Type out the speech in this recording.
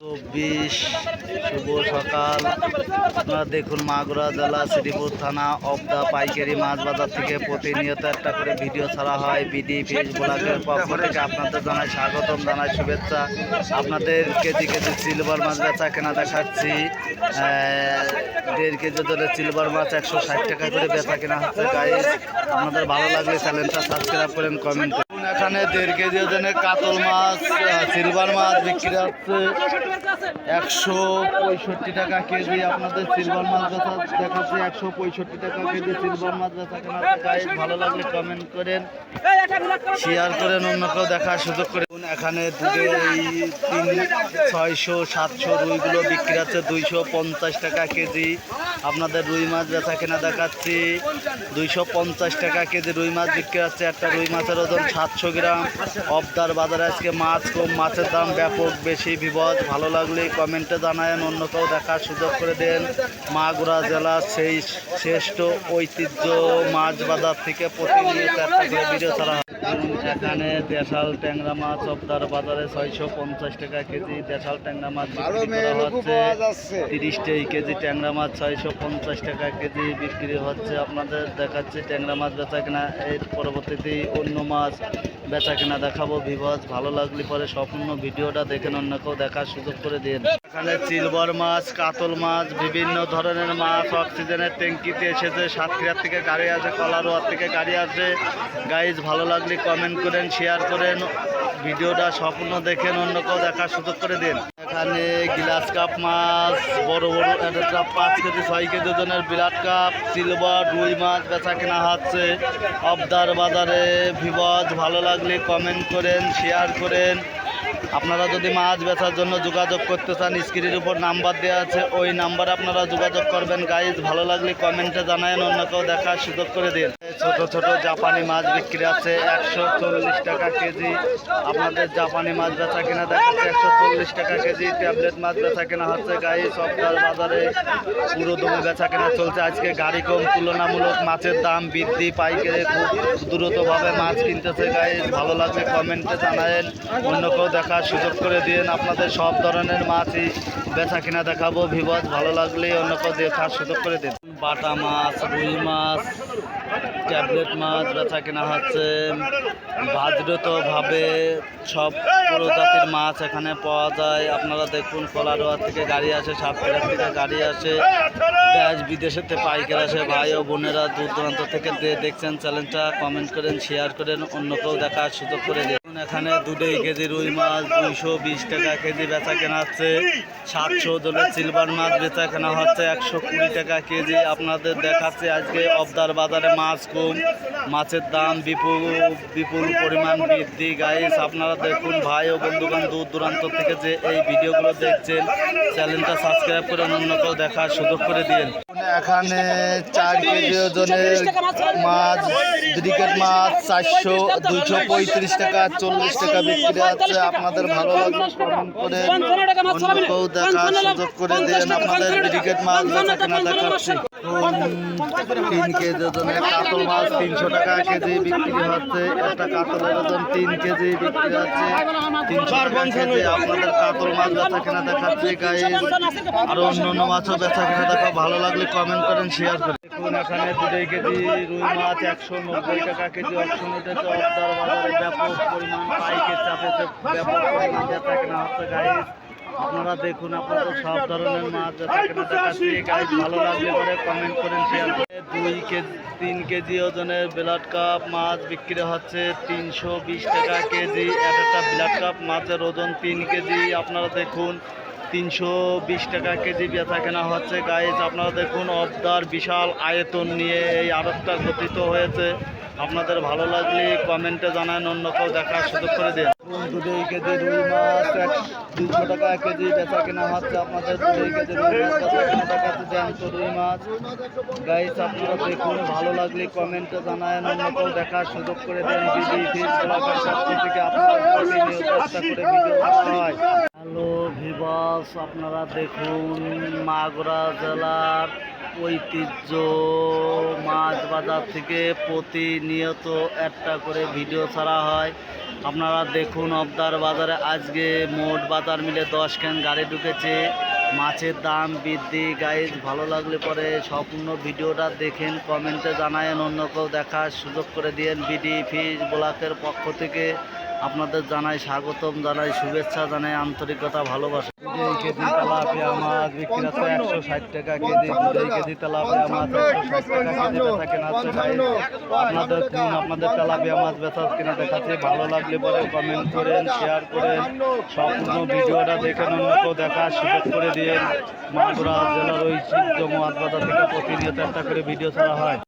24 শুভ সকাল। আপনারা দেখুন মাগুরা জেলা শ্রীপুর থানা অবদা পাইকারি মাছ বাজার থেকে প্রতিনিয়ত একটা করে ভিডিও ছাড়া হয়। বিডি ফিশ ব্লগের পক্ষ থেকে আপনাদের জানাই স্বাগতম, জানাই শুভেচ্ছা। আপনাদের কেজি কেজি সিলভার মাছ বেচা কেনা দেখাচ্ছি। 1.5 কেজি ধরে সিলভার মাছ 160 টাকা করে বেচা কেনা হচ্ছে। গাইস, আপনাদের ভালো লাগলে চ্যানেলটা সাবস্ক্রাইব করেন, কমেন্ট করেন। এখানে 1.5 কেজি ওজনের কাতল মাছ সিলভার মাছ বিক্রি হচ্ছে 165 টাকা কেজি। আপনাদের সিলভার মাছ বেচা দেখাচ্ছে 165 টাকা কেজি সিলভার মাছ বেচা কেনা। গাইস, ভালো লাগলে কমেন্ট করেন, শেয়ার করেন, অন্যকেও দেখার সুযোগ করে। এখানে দুধে 600 700 রুইগুলো বিক্রি হচ্ছে 250 টাকা কেজি। আপনাদের রুই মাছ বেচা কেনা দেখাচ্ছি 250 টাকা কেজি রুই মাছ বিক্রি হচ্ছে। একটা রুই মাছের ওজন 700 গ্রাম। অবদার বাজারে আজকে মাছ কম, মাছের দাম ব্যাপক বেশি বিপদ। ভালো লাগলে কমেন্টে জানায়েন, অন্যকেও দেখার সুযোগ করে দেন। মাগুরা জেলার সেই শ্রেষ্ঠ ঐতিহ্য মাছ বাজার থেকে প্রতিনিয়ত একটা করে ভিডিও ছাড়া হয়। এখানে দেশাল ট্যাংরা মাছ অবদার বাজারে 650 টাকা কেজি। দেশাল ট্যাংরা মাছ বিক্রি করা হচ্ছে 30 কেজি। ট্যাংরা মাছ 650 টাকা কেজি বিক্রি হচ্ছে। আপনাদের দেখাচ্ছি ট্যাংরা মাছ বেচা কেনা। এর পরবর্তীতে অন্য মাছ বেচা কেনা দেখাবো। ভিউয়ার্স, ভালো লাগলে পরে সম্পূর্ণ ভিডিওটা দেখেন, অন্যকেও দেখার সুযোগ করে দিন। এখানে সিলভার মাছ, কাতল মাছ, বিভিন্ন ধরনের মাছ অক্সিজেনের ট্যাঙ্কিতে এসেছে। সাতক্ষীরার থেকে গাড়ি আছে, কলারোয়ার থেকে গাড়ি আছে। গাইজ, ভালো লাগলে কমেন্ট করেন, শেয়ার করেন, ভিডিওটা সম্পূর্ণ দেখেন, অন্যকেও দেখার সুযোগ করে দিন। এখানে গ্লাস কাপ মাছ বড় বড় একটা 5 কেজি 6 কেজি ওজনের বিরাট কাপ সিলভার রুই মাছ বেচা কেনা হচ্ছে অবদার বাজারে। ভিউয়ার্স, ভালো লাগলে কমেন্ট করেন, শেয়ার করেন। আপনারা যদি মাছ বেচার জন্য যোগাযোগ করতে চান, স্ক্রিনের উপর নাম্বার দেওয়া আছে, ওই নাম্বারে আপনারা যোগাযোগ করবেন। গাইজ, ভালো লাগলে কমেন্টে জানায়েন, অন্যকেও দেখার সুযোগ করে দিন। ছোট ছোট জাপানি মাছ বিক্রি আছে 140 টাকা কেজি। আপনাদের জাপানি মাছ বেচা কেনা দেখাচ্ছে 140 টাকা কেজি। ট্যাবলেট মাছ বেচা কেনা হচ্ছে। গাইজ, সপ্তাহ বাজারে পুরো দমে বেচা কেনা চলছে। আজকে গাড়ি কম, তুলনামূলক মাছের দাম বৃদ্ধি। পাইকারি খুব দ্রুতভাবে মাছ কিনতেছে। গাইজ, ভালো লাগলে কমেন্টে জানায়েন, অন্যকেও দেখার সুযোগ করে দিন। আপনাদের সব ধরনের মাছই বেচা কিনা দেখাবো। ভিউয়ার্স, ভালো লাগলে অন্যকেও দেখার সুযোগ করে দিন। বাটা মাছ, রুই মাছ, ট্যাবলেট মাছ বেচা কেনা হচ্ছে। বাজরতভাবে সব প্রজাতির মাছ এখানে পাওয়া যায়। আপনারা দেখুন, কলারোয়া থেকে গাড়ি আসে, সাতক্ষীরা থেকে গাড়ি আসে, দেশ বিদেশেতে পাইকার আসে। ভাই ও বোনেরা দূর দূরান্ত থেকে দেখছেন, চ্যানেলটা কমেন্ট করেন, শেয়ার করেন, অন্যকেও দেখার সুযোগ করে দিন। এখানে 2.5 কেজি রুই মাছ 220 টাকা কেজি বেচা কেনা হচ্ছে। 700 ওজনের সিলভার মাছ বেচা কেনা হচ্ছে 120 টাকা কেজি। আপনাদের দেখাচ্ছে আজকে অবদার বাজারে মাছ কম, মাছের দাম বিপুল পরিমাণ বৃদ্ধি। গাইস, আপনারা দেখুন, ভাই ও বন্ধুগণ দূর দূরান্ত থেকে যে এই ভিডিওগুলো দেখছেন, চ্যানেলটা সাবস্ক্রাইব করে অন্যকেও দেখার সুযোগ করে দিন। এখানে 4 কেজি ওজনের মাছ, ব্রিকেট মাছ 235 টাকা 40 টাকা বিক্রি হচ্ছে। আপনাদের ভালো লাগলে কমেন্ট করে অন্যকেও দেখার সুযোগ করে দিন। আপনাদের ব্রিকেট মাছ বেচা কেনা দেখাচ্ছি। 3 কেজি ওজনের কাতল মাছ 300 টাকা কেজি বিক্রি হচ্ছে। একটা কাতলের ওজন 3 কেজি বিক্রি হচ্ছে 300 টাকা কেজি। আপনাদের কাতল মাছ বেচা কেনা দেখাচ্ছি। গাইস, আরো অন্য মাছও বেচা কেনা দেখা। ভালো লাগলে কমেন্ট করেন, শেয়ার করেন। দেখুন, এখানে 2.5 কেজি রুই মাছ 190 টাকা কেজি অপশন উঠেছে। অবদার বাজারে ব্যাপক পরিমাণ পাইকারি চাপেছে, ব্যাপক পরিমাণ বেচা কেনা হচ্ছে। গাইস, আপনারা দেখুন, আপনাদের সব ধরনের মাছ বেচা কেনা দেখাচ্ছি। গাইস, ভালো লাগলে পরে কমেন্ট করেন, শেয়ার করেন। 3 কেজি ওজনের ব্লাড কাপ মাছ বিক্রি হচ্ছে 320 টাকা কেজি। একটা ব্লাড কাপ মাছের ওজন 3 কেজি। আপনারা দেখুন, 320 টাকা কেজি বেচা কেনা হচ্ছে। গাইস, আপনারা দেখুন, অবদার বিশাল আয়তন নিয়ে এই আড়তটা গঠিত হয়েছে। আপনাদের ভালো লাগলে কমেন্টে জানান, অন্যকেও দেখার সুযোগ করে দিন। 2.5 কেজি রুই মাছ 200 টাকা কেজি বেচা কেনা হচ্ছে। আপনাদের 2.5 কেজি রুই মাছ বেচা কেনা দেখাচ্ছে জ্যান্ত রুই মাছ। গাইস, আপনারা দেখুন, ভালো লাগলে কমেন্টে জানান, অন্যকেও দেখার সুযোগ করে দেন। বিডি ফিশ ব্লগের পক্ষ থেকে আপনাদের প্রতিনিয়ত একটা করে ভিডিও করা হয়। হ্যালো ভিউয়ার্স, আপনারা দেখুন, মাগুরা জেলার ঐতিহ্য মাছ বাজার থেকে প্রতিনিয়ত একটা করে ভিডিও ছাড়া হয়। আপনারা দেখুন অবদার বাজারে আজকে মোট বাজার মিলে 10 ক্যান গাড়ি ঢুকেছে। মাছের দাম বৃদ্ধি। গাইজ ভালো লাগলে পরে সম্পূর্ণ ভিডিওটা দেখেন, কমেন্টে জানায়েন, অন্য কেউ দেখার সুযোগ করে দিয়েন। বিডি ফিশ ব্লকের পক্ষ থেকে আপনাদের জানাই স্বাগতম, জানাই শুভেচ্ছা, জানাই আন্তরিকতা, ভালোবাসা। এই কেজি তেলাপিয়া মাছ বিক্রি হচ্ছে 160 টাকা কেজি। 2 কেজি তেলাপিয়া মাছ 160 টাকা কেজি বেচা কেনা হচ্ছে। গাইজ আপনাদের তেলাপিয়া মাছ বেচা কিনা দেখাচ্ছে। ভালো লাগলে পরে কমেন্ট করেন, শেয়ার করেন, সম্পূর্ণ ভিডিওটা দেখেন, অন্য কেউ দেখার সুযোগ করে দিন। মাগুরা জেলার ঐতিহ্য মাছ বাজার থেকে প্রতিনিয়ত একটা করে ভিডিও ছাড়া হয়।